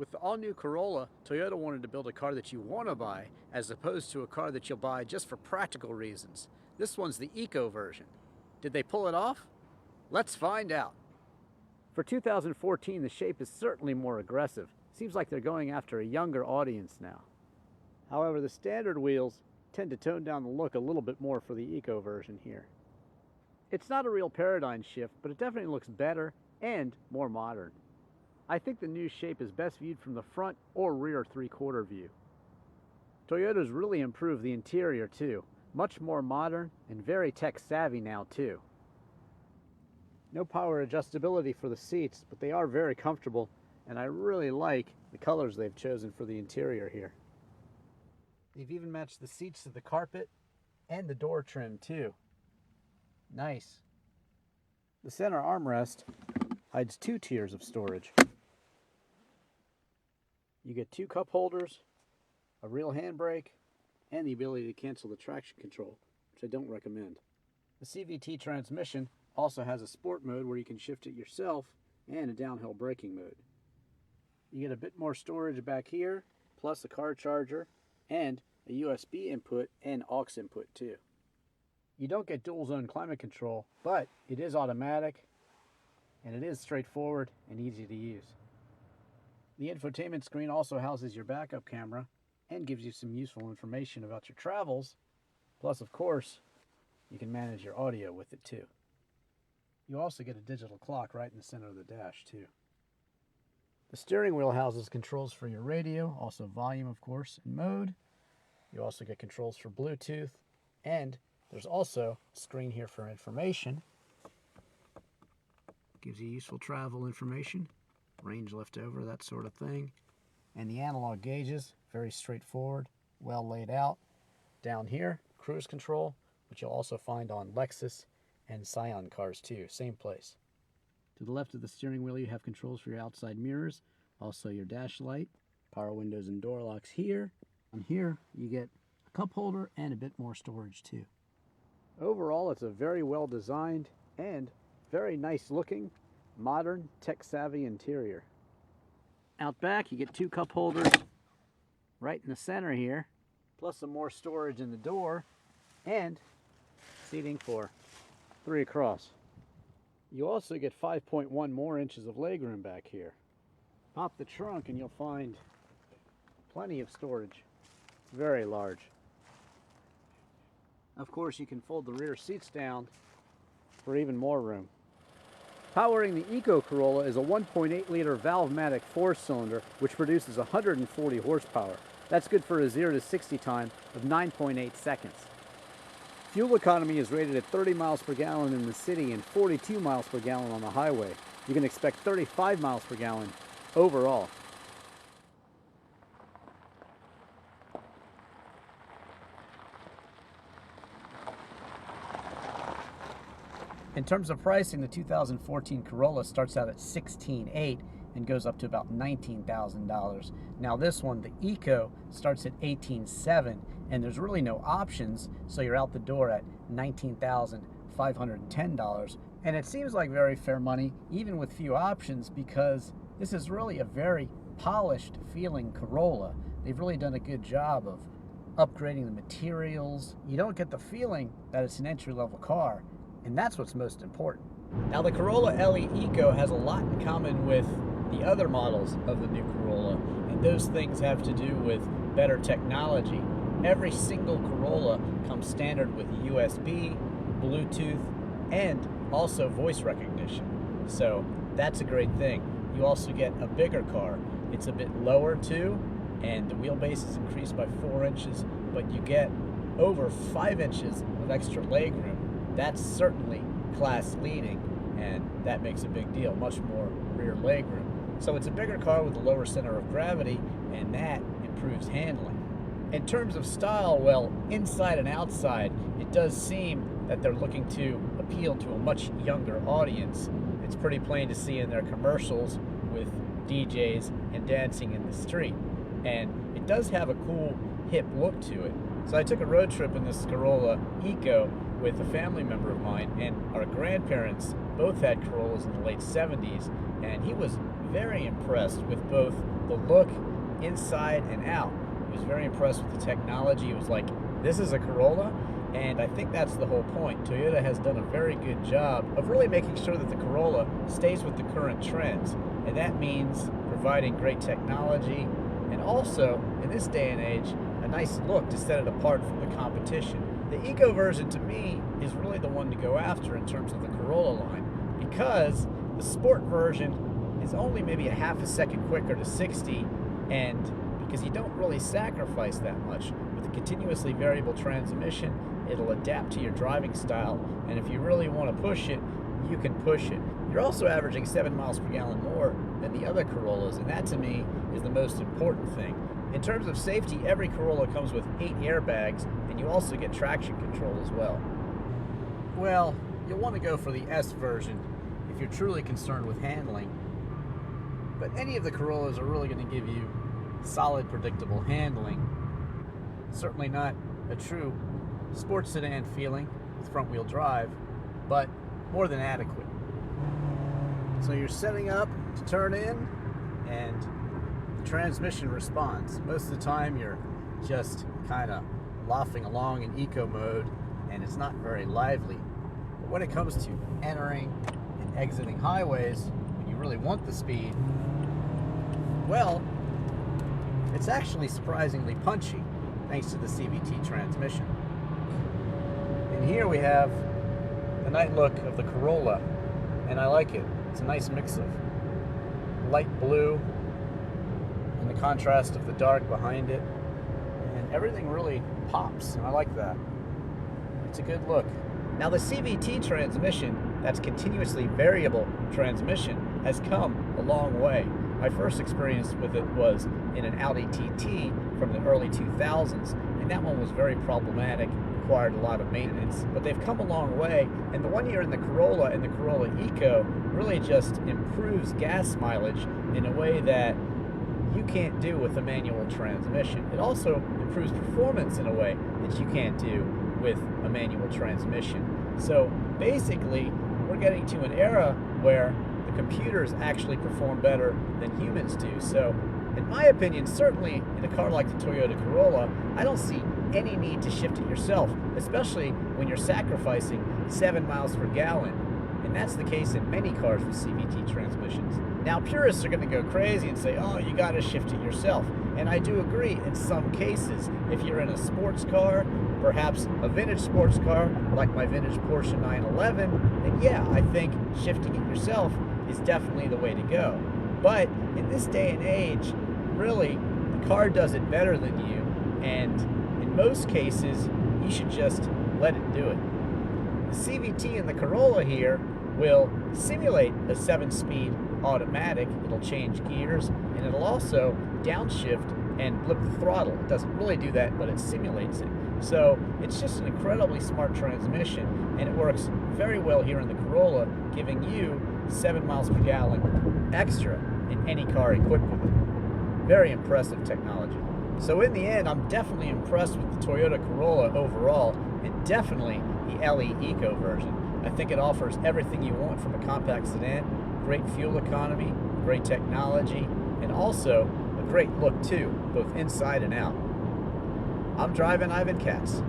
With the all-new Corolla, Toyota wanted to build a car that you want to buy as opposed to a car that you'll buy just for practical reasons. This one's the eco version. Did they pull it off? Let's find out. For 2014, the shape is certainly more aggressive. Seems like they're going after a younger audience now. However, the standard wheels tend to tone down the look a little bit more for the eco version here. It's not a real paradigm shift, but it definitely looks better and more modern. I think the new shape is best viewed from the front or rear three-quarter view. Toyota's really improved the interior too. Much more modern and very tech-savvy now too. No power adjustability for the seats, but they are very comfortable, and I really like the colors they've chosen for the interior here. They've even matched the seats to the carpet and the door trim too. Nice. The center armrest hides 2 tiers of storage. You get 2 cup holders, a real handbrake, and the ability to cancel the traction control, which I don't recommend. The CVT transmission also has a sport mode where you can shift it yourself and a downhill braking mode. You get a bit more storage back here, plus a car charger and a USB input and aux input too. You don't get dual zone climate control, but it is automatic and it is straightforward and easy to use. The infotainment screen also houses your backup camera and gives you some useful information about your travels. Plus, of course, you can manage your audio with it too. You also get a digital clock right in the center of the dash too. The steering wheel houses controls for your radio, also volume of course, and mode. You also get controls for Bluetooth, and there's also a screen here for information. Gives you useful travel information, range left over, that sort of thing. And the analog gauges, very straightforward, well laid out. Down here, cruise control, which you'll also find on Lexus and Scion cars too, same place. To the left of the steering wheel, you have controls for your outside mirrors, also your dash light, power windows and door locks here. On here, you get a cup holder and a bit more storage too. Overall, it's a very well designed and very nice looking, modern, tech-savvy interior. Out back, you get 2 cup holders right in the center here, plus some more storage in the door, and seating for 3 across. You also get 5.1 more inches of legroom back here. Pop the trunk and you'll find plenty of storage. It's very large. Of course, you can fold the rear seats down for even more room. Powering the Eco Corolla is a 1.8-liter Valvematic 4-cylinder, which produces 140 horsepower. That's good for a 0 to 60 time of 9.8 seconds. Fuel economy is rated at 30 miles per gallon in the city and 42 miles per gallon on the highway. You can expect 35 miles per gallon overall. In terms of pricing, the 2014 Corolla starts out at $16,800 and goes up to about $19,000. Now this one, the Eco, starts at $18,700 and there's really no options, so you're out the door at $19,510. And it seems like very fair money, even with few options, because this is really a very polished feeling Corolla. They've really done a good job of upgrading the materials. You don't get the feeling that it's an entry-level car, and that's what's most important. Now the Corolla LE Eco has a lot in common with the other models of the new Corolla, and those things have to do with better technology. Every single Corolla comes standard with USB, Bluetooth, and also voice recognition. So that's a great thing. You also get a bigger car. It's a bit lower too, and the wheelbase is increased by 4 inches, but you get over 5 inches of extra legroom. That's certainly class leading, and that makes a big deal, much more rear legroom. So it's a bigger car with a lower center of gravity, and that improves handling. In terms of style, well, inside and outside, it does seem that they're looking to appeal to a much younger audience. It's pretty plain to see in their commercials with DJs and dancing in the street. And it does have a cool, hip look to it. So I took a road trip in this Corolla Eco, with a family member of mine, and our grandparents both had Corollas in the late 70s, and he was very impressed with both the look inside and out. He was very impressed with the technology. He was like, this is a Corolla, and I think that's the whole point. Toyota has done a very good job of really making sure that the Corolla stays with the current trends, and that means providing great technology, and also, in this day and age, a nice look to set it apart from the competition. The Eco version, to me, is really the one to go after in terms of the Corolla line, because the Sport version is only maybe a half a second quicker to 60, and because you don't really sacrifice that much. With a continuously variable transmission, it'll adapt to your driving style, and if you really want to push it, you can push it. You're also averaging 7 miles per gallon more than the other Corollas, and that to me is the most important thing. In terms of safety, every Corolla comes with 8 airbags, and you also get traction control as well. Well, you'll want to go for the S version if you're truly concerned with handling, but any of the Corollas are really going to give you solid, predictable handling. Certainly not a true sports sedan feeling with front-wheel drive, but more than adequate. So you're setting up to turn in, and the transmission responds. Most of the time you're just kind of loafing along in eco mode, and it's not very lively. But when it comes to entering and exiting highways, when you really want the speed, well, it's actually surprisingly punchy thanks to the CVT transmission. And here we have the night look of the Corolla, and I like it. It's a nice mix of light blue and the contrast of the dark behind it, and everything really pops, and I like that. It's a good look. Now the CVT transmission, that's continuously variable transmission, has come a long way. My first experience with it was in an Audi TT from the early 2000s, and that one was very problematic, required a lot of maintenance, but they've come a long way, and the one here in the Corolla and the Corolla Eco really just improves gas mileage in a way that you can't do with a manual transmission. It also improves performance in a way that you can't do with a manual transmission. So basically, we're getting to an era where the computers actually perform better than humans do. So in my opinion, certainly in a car like the Toyota Corolla, I don't see any need to shift it yourself, especially when you're sacrificing 7 miles per gallon. And that's the case in many cars with CVT transmissions. Now, purists are going to go crazy and say, oh, you got to shift it yourself. And I do agree in some cases. If you're in a sports car, perhaps a vintage sports car, like my vintage Porsche 911, then yeah, I think shifting it yourself is definitely the way to go. But in this day and age, really, the car does it better than you, and in most cases, you should just let it do it. The CVT in the Corolla here will simulate a 7-speed automatic. It'll change gears, and it'll also downshift and blip the throttle. It doesn't really do that, but it simulates it. So it's just an incredibly smart transmission, and it works very well here in the Corolla, giving you 7 miles per gallon extra in any car equipped with it. Very impressive technology. So in the end, I'm definitely impressed with the Toyota Corolla overall, and definitely the LE Eco version. I think it offers everything you want from a compact sedan: great fuel economy, great technology, and also a great look too, both inside and out. I'm Drivin Ivan Katz.